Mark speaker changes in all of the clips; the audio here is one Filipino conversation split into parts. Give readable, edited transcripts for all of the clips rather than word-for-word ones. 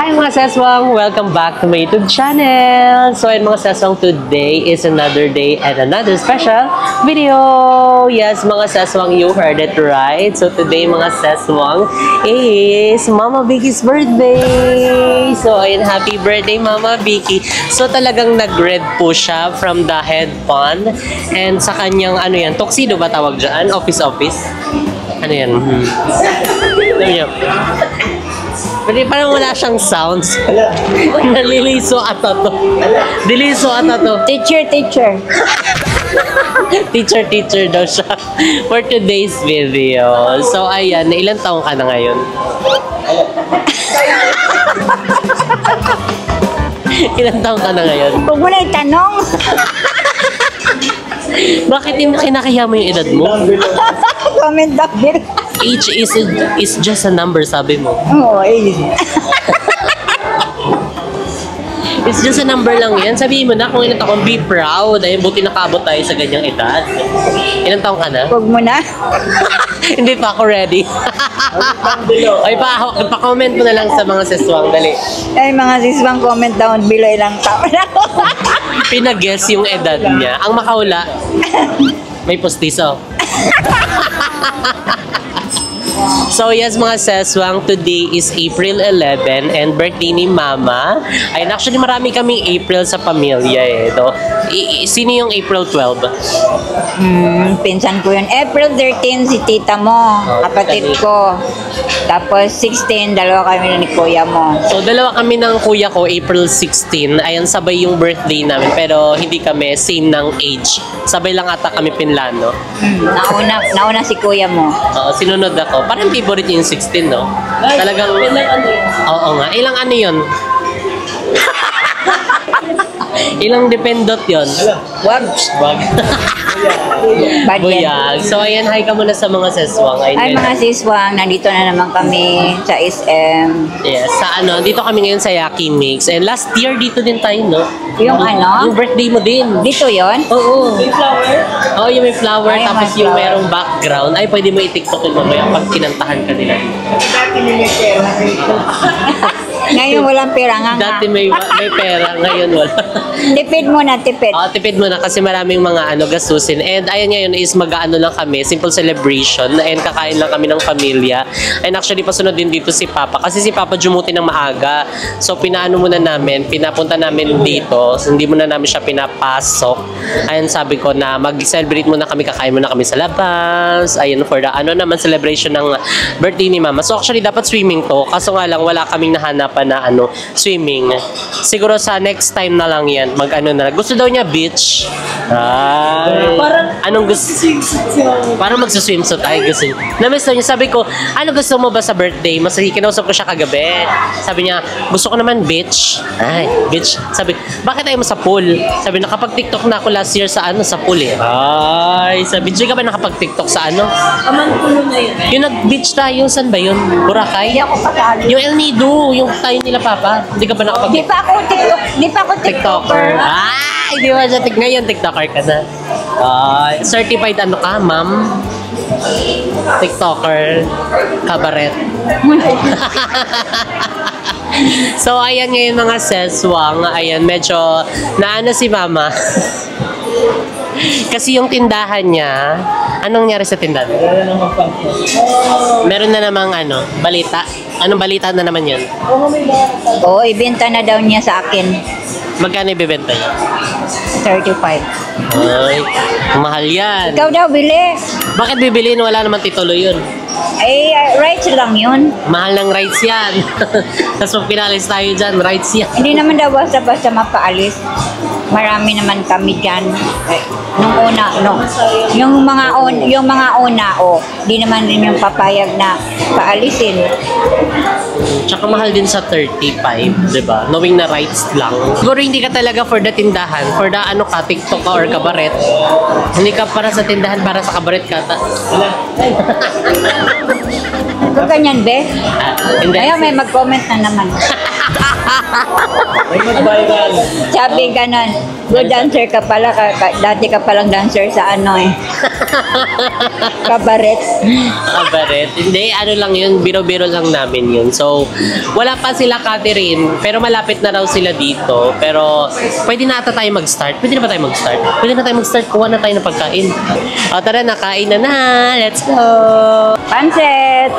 Speaker 1: Hi mga seswang! Welcome back to my YouTube channel! So ayun mga seswang, today is another day and another special video! Yes mga seswang, you heard it right! So today mga seswang is Mama Vicky's birthday! So ayun, happy birthday Mama Vicky! So talagang nag-red po siya from the headband and sa kanyang ano yan, tuxedo ba tawag dyan? Office? Ano yan? Ano yan? Pero parang wala siyang sounds. Naliliso ata to. Diliso ata to.
Speaker 2: Teacher.
Speaker 1: Teacher daw siya for today's video. So ayan, ilang taong ka na ngayon? Ilang taong ka na ngayon?
Speaker 2: Huwag mo na itanong.
Speaker 1: Bakit kinakaya mo yung edad mo?
Speaker 2: Comment down below.
Speaker 1: Age is just a number, sabi mo.
Speaker 2: Oo,
Speaker 1: It's just a number lang yan. Sabihin mo na kung ilang taong, be proud. Ay, buti nakaabot tayo sa ganyang edad. Ilang taong ka na?
Speaker 2: Huwag mo na.
Speaker 1: Hindi pa ako ready. Ay, pa-comment mo na lang sa mga seswang. Dali.
Speaker 2: Ay, mga siswang, comment down below ilang taon ako.
Speaker 1: Pinag-guess yung edad niya. Ang makahula, may postiso. So yes mga seswang, today is April 11 and birthday ni Mama. Ayun, actually marami kaming April sa pamilya eh. No? Sino yung April 12?
Speaker 2: Pinsan ko yun. April 13 si tita mo, kapatid ko. Tapos 16, dalawa kami ni kuya mo.
Speaker 1: So dalawa kami ng kuya ko, April 16. Ayan, sabay yung birthday namin pero hindi kami same ng age. Sabay lang ata kami pinlano.
Speaker 2: Nauna si kuya mo.
Speaker 1: Sinunod ako. Parang favorite yung 16, no? Talagang... Oo nga. Ilang ano yun? Ilang dependot yun?
Speaker 2: Wag.
Speaker 1: Buyag. So, ayan, hi ka muna sa mga seswang.
Speaker 2: Ay, mga siswang, nandito na naman kami sa SM.
Speaker 1: Yes, sa ano, dito kami ngayon sa Yaki Mix. And last year, dito din tayo, no?
Speaker 2: Yung ano?
Speaker 1: Yung birthday mo din.
Speaker 2: Dito yon?
Speaker 1: Oo. May flower? Oo, yung may flower.
Speaker 2: Ay,
Speaker 1: tapos
Speaker 2: may
Speaker 1: yung
Speaker 2: flower.
Speaker 1: merong background. Ay, pwede mo i-tiktokin mamaya pag kinantahan ka nila.
Speaker 2: Ngayon walang pera nga.
Speaker 1: Dati may pera, ngayon wala.
Speaker 2: Tipid mo na, tipid.
Speaker 1: Tipid muna kasi maraming mga gastusin. And ayan ngayon is mag-ano lang kami, simple celebration. And kakain lang kami ng pamilya. And actually pasunod din dito si Papa. Kasi si Papa jumuti ng maaga. So pinaano muna namin, pinapunta namin dito. So, hindi muna namin siya pinapasok. Ayan sabi ko na mag-celebrate muna kami, kakain muna kami sa labas. Ayun for the naman celebration ng birthday ni Mama. So actually dapat swimming to. Kaso nga lang wala kaming nahanapan na swimming. Siguro sa next time na lang yan. Mag-ano na. Gusto daw niya beach. Ay. Anong gusto? Parang magsuswimsuit tayo gusto niya. Na-miss daw niya. Sabi ko, ano gusto mo ba sa birthday? Mas kinausap ko siya kagabi. Sabi niya, gusto ko naman beach. Ay, beach. Sabi, bakit tayo mo sa pool? Sabi, nakapag-tiktok na ako last year sa sa pool eh. Ay, sabi, di ka ba nakapag-tiktok sa
Speaker 2: Amang puno na yun.
Speaker 1: Yung nag-beach tayo, saan ba yun? Boracay?
Speaker 2: Hindi ako patalo.
Speaker 1: Yung El Nido, yung tayo nila Papa. Hindi ka ba nakapag-
Speaker 2: Di pa ako TikToker.
Speaker 1: Ay, di ba siya ngayon TikToker ka na? Certified ano ka, ma'am? TikToker, kabaret. So, ayan ngayon mga seswang. Ayan, medyo naano si Mama. Kasi yung tindahan niya, anong nangyari sa tindahan? Meron na namang balita. Anong balita na naman yun?
Speaker 2: Oo, ibenta na daw niya sa akin.
Speaker 1: Magkano ibibenta niya?
Speaker 2: 35.
Speaker 1: Ay, mahal yan.
Speaker 2: Ikaw daw, bili.
Speaker 1: Bakit bibiliin? Wala naman titulo yun.
Speaker 2: Ay, rights lang yun.
Speaker 1: Mahal ng rights yan. Tapos pag pinalis tayo dyan, rights yan.
Speaker 2: Hindi naman daw basta-basta mapaalis. Marami naman kami dyan. Nung una, yung mga una, di naman rin yung papayag na paalisin.
Speaker 1: Tsaka mahal din sa 35, di ba? Knowing na rights lang. Siguro hindi ka talaga for the tindahan, for the TikTok ka or kabaret. Hindi ka para sa tindahan, para sa kabaret ka.
Speaker 2: Kung ganyan, be?
Speaker 1: Hindi.
Speaker 2: Ayaw, may mag-comment na naman.
Speaker 1: May mag-viral.
Speaker 2: Sabi ganon, good dancer ka pala, dati ka palang dancer sa ano eh. Kabaret.
Speaker 1: Kabaret. Hindi, ano lang yun, biro-biro lang namin yun. So, wala pa sila Catherine, pero malapit na raw sila dito. Pero, pwede na ata tayo mag-start. Pwede na ba tayo mag-start? Pwede na tayo mag-start. Kuha na tayo ng pagkain. O, tara, nakain na na. Let's go!
Speaker 2: Pancit.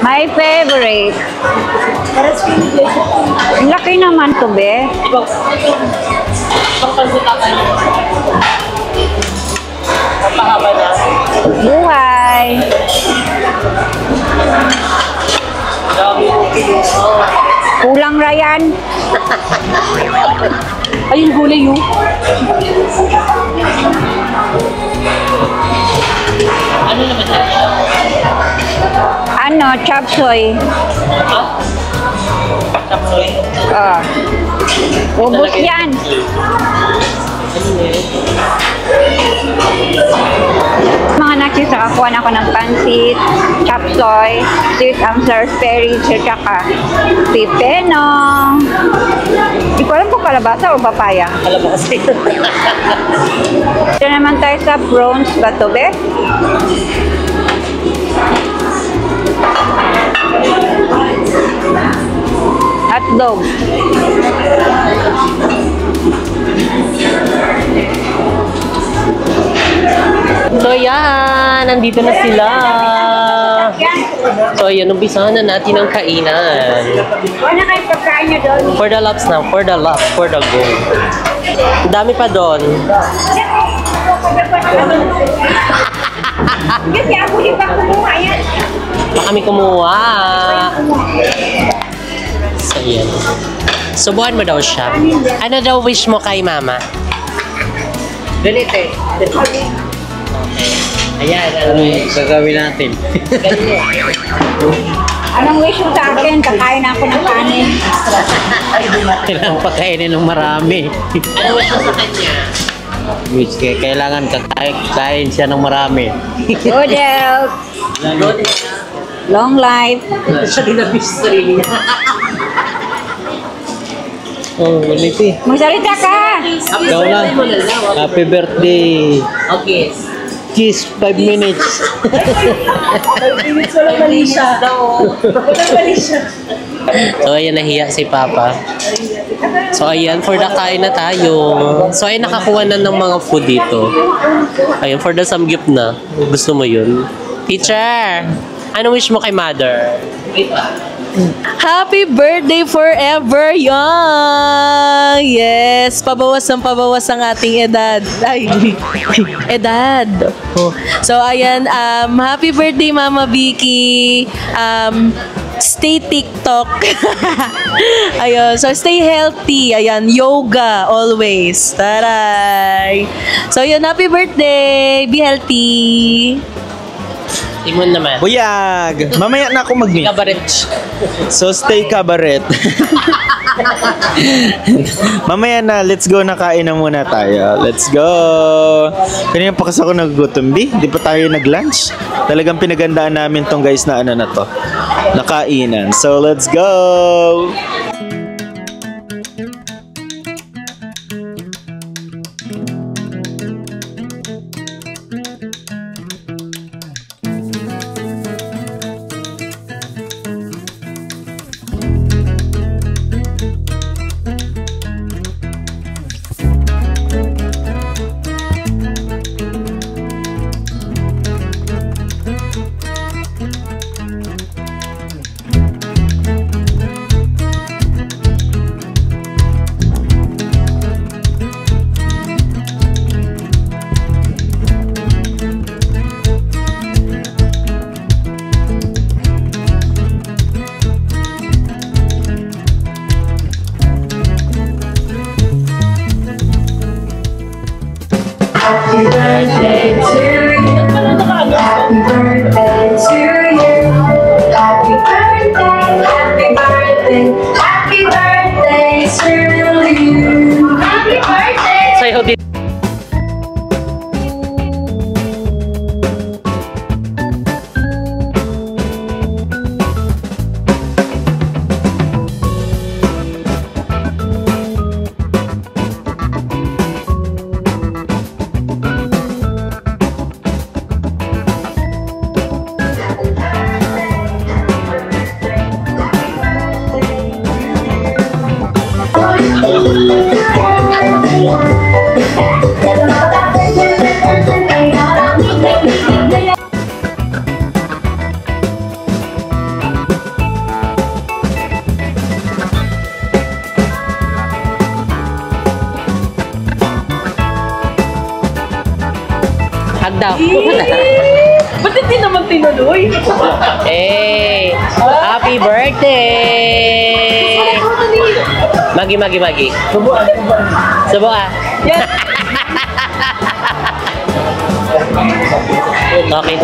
Speaker 2: My favorite. Ang laki naman to, be.
Speaker 1: Napahaba na.
Speaker 2: Buhay. Kulang Ryan.
Speaker 1: Ayun, gulay yun. Ano naman yan?
Speaker 2: Ano, chop suey.
Speaker 1: Ha? Chapsoy?
Speaker 2: Ubus yan. Mga nakis, nakakuha na ako ng pansit, chop suey, sweet and sour berries, at saka pipeno. Hindi ko alam kung kalabasa o papaya.
Speaker 1: Alam mo kasi.
Speaker 2: Ito naman tayo sa prawns ba to, be? Hotdog.
Speaker 1: So yan, nandito na sila. So yan, umpisahan na natin ang kainan.
Speaker 2: Wala kayo pagkain nyo doon.
Speaker 1: For the loves now, for the love, for the go. Ang dami pa doon.
Speaker 2: Kasi ako di pa kumuha yan.
Speaker 1: Baka kami kumuha. So yan. Subuhan mo daw siya. Ano daw wish mo kay mama? Ganito eh. Ayan, ano eh.
Speaker 3: Gagawin natin.
Speaker 2: Anong wish mo sa akin? Kakain ako ng kanin.
Speaker 3: Kailangan pakainin ng marami.
Speaker 1: Ano wish mo sa kanya?
Speaker 3: Which kailangan kakain siya ng marami.
Speaker 2: Good health. Long life.
Speaker 1: Siya din na-wish sa sarili niya.
Speaker 3: Oh, Liti.
Speaker 2: Magsalita ka.
Speaker 3: Ikaw lang. Happy birthday.
Speaker 1: Okay.
Speaker 3: Kiss 5 minutes.
Speaker 1: 5 minutes wala mali siya. Wala mali siya. So, ayan, nahiya si Papa. So, ayan, for the kain na tayo. So, ayan, nakakuha na ng mga food dito. Ayan, for the samgyup na. Gusto mo yun? Teacher, ano wish mo kay mother?
Speaker 4: Happy birthday forever, young! Yes, pabawas ang ating edad. Ay, edad. Oh. So, ayan, happy birthday, Mama Vicky. Stay TikTok. Ayun, so stay healthy. Ayan, yoga always. Taray! So, yun, happy birthday! Be healthy!
Speaker 1: Timon naman.
Speaker 5: Buyag! Mamaya na ako mag-meet.
Speaker 1: Kabaret.
Speaker 5: So, stay kabaret. Mamaya na, let's go na kain na muna tayo. Let's go! Kanina pa kasi ako nagugutom, di pa tayo nag-lunch. Talagang pinagandaan namin tong guys na ano na to. Nakainan. So, let's go!
Speaker 1: Hug daw.
Speaker 4: Ba't hindi naman tinuloy?
Speaker 1: Hey! Happy birthday! Magi. Subo ah.
Speaker 4: Yes.
Speaker 1: Okay.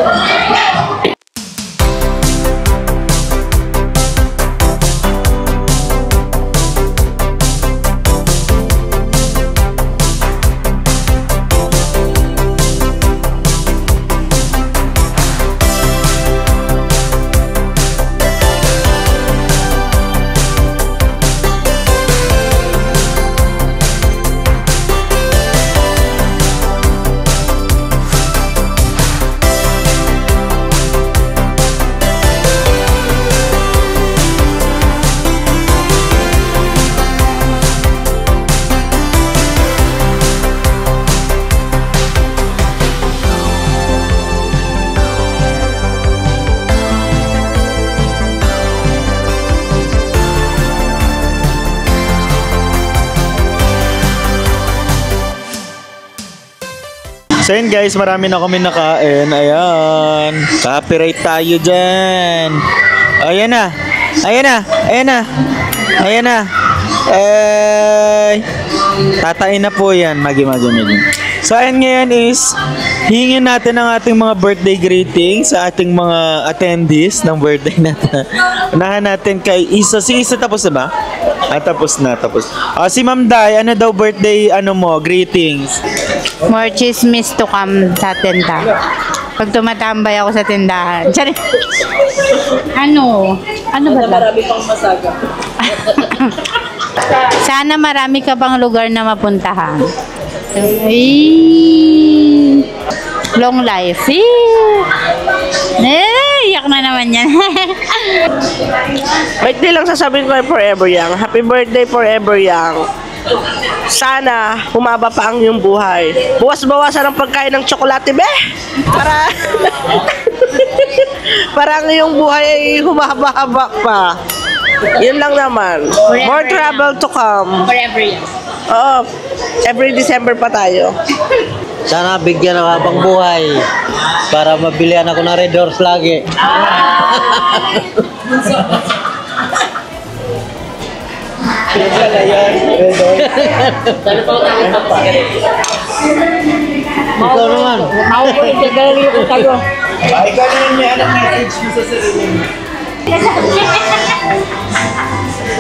Speaker 5: So yun guys, marami na kami nakain. Ayan. Copyright tayo dyan. Ayan na. Tatain na po yan. Magi. So ayan ngayon is, hingin natin ang ating mga birthday greetings sa ating mga attendees ng birthday natin. Unahan natin kay Isa. Si Isa tapos na ba? Tapos na. Si Ma'am Day, ano daw birthday, greetings?
Speaker 6: More chismis to come sa tenda. Pag tumatambay ako sa tindahan. Sorry. Ano ba?
Speaker 4: Marami pang masaga.
Speaker 6: Sana marami ka pang lugar na mapuntahan. Long life. Iyak na naman yan.
Speaker 7: Birthday lang sasabihin ko ay Forever Young. Happy birthday Forever Young. Sana humaba pa ang iyong buhay. Buwas-bawasan ang pagkain ng tsokolate, be! Para ang iyong buhay ay humaba-haba pa. Yun lang naman. More travel to come.
Speaker 6: Forever young.
Speaker 7: Oo. Every December pa tayo.
Speaker 3: Sana bigyan ng habang buhay para mabilihan ako ng Red Horse lagi. Ikaw naman.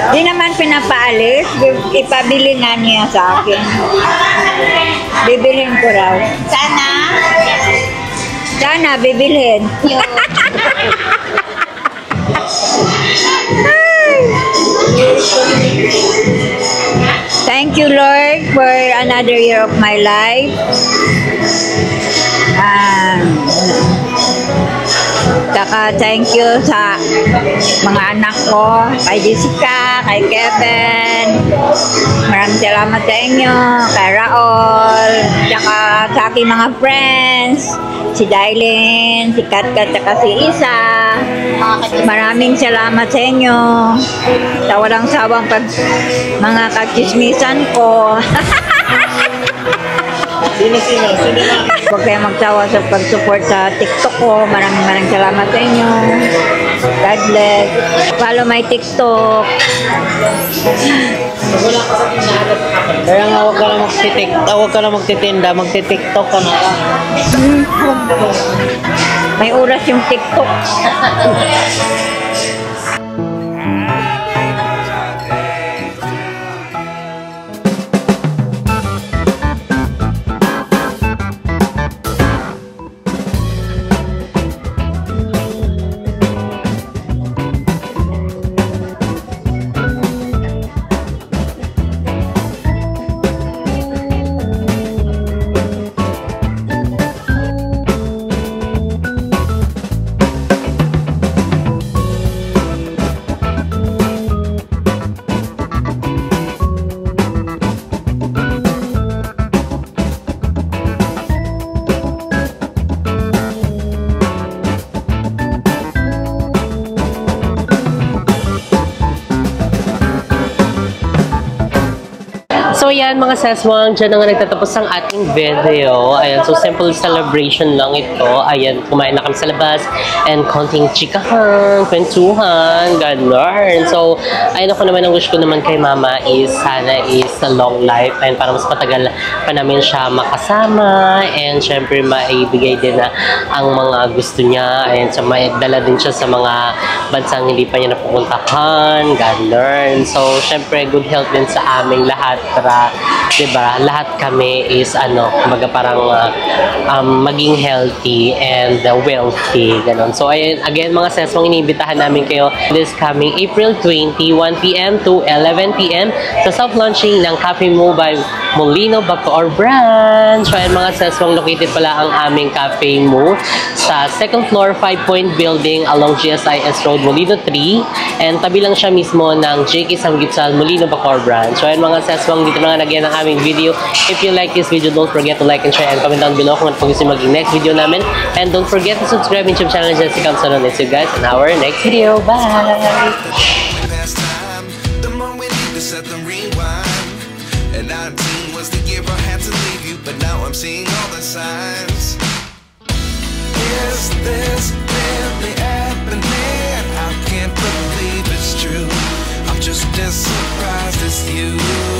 Speaker 2: Di naman pinapaalis, ipabili nga niya sa akin. Bibilhin ko raw. Sana bibilhin. Thank you, Lord, for another year of my life. Saka thank you sa mga anak ko, kay Jessica, kay Kevin. Maraming salamat sa inyo, kay Raol, saka sa aking mga friends, si Dailin, si Katkat, saka si Isa. Maraming salamat sa inyo sa walang sawang mga kachismisan ko. Huwag kayo magsawa sa pag-support sa TikTok ko. Maraming salamat sa inyo. God bless. Follow my TikTok.
Speaker 3: Kaya nga huwag ka na magtitinda, magti-TikTok ka na lang.
Speaker 2: May oras yung TikTok.
Speaker 1: So yan mga seswang, dyan na nga nagtatapos ang ating video. Ayan, so simple celebration lang ito. Ayan, kumain na kami sa labas and konting chikahan, kwentuhan, ganun. So, ayun ako naman, ang wish ko naman kay mama is sana is a long life and para mas patagal pa namin siya makasama and syempre maibigay din na ang mga gusto niya and so maidala din siya sa mga bansang hindi pa niya napupuntahan, ganun. So, syempre good health din sa aming lahat para, diba, lahat kami is kumbaga parang maging healthy and wealthy, ganun. So, ayun, again, mga seswang, iniimbitahan namin kayo this coming April 20, 1 p.m. to 11 p.m. sa soft launching ng Cafe Mo by Molino Bacoor branch. So, ayun, mga seswang, located pala ang aming Cafe Mo sa second floor, 5-point building along GSIS Road, Molino 3. And tabi lang siya mismo ng JK Samgitsal, Molino Bacoor branch. So, ayun, mga seswang, dito na nga nagyan ang aming video. If you like this video, don't forget to like and share and comment down below kung ano gusto maging next video namin. And don't forget to subscribe to YouTube channel Jessica Camsonon. See you guys in our next video. Bye!
Speaker 8: The more we need to set the rewind. And 19 was the year I had to leave you, but now I'm seeing all the signs. Is this really happening? I can't believe it's true. I'm just as surprised as you.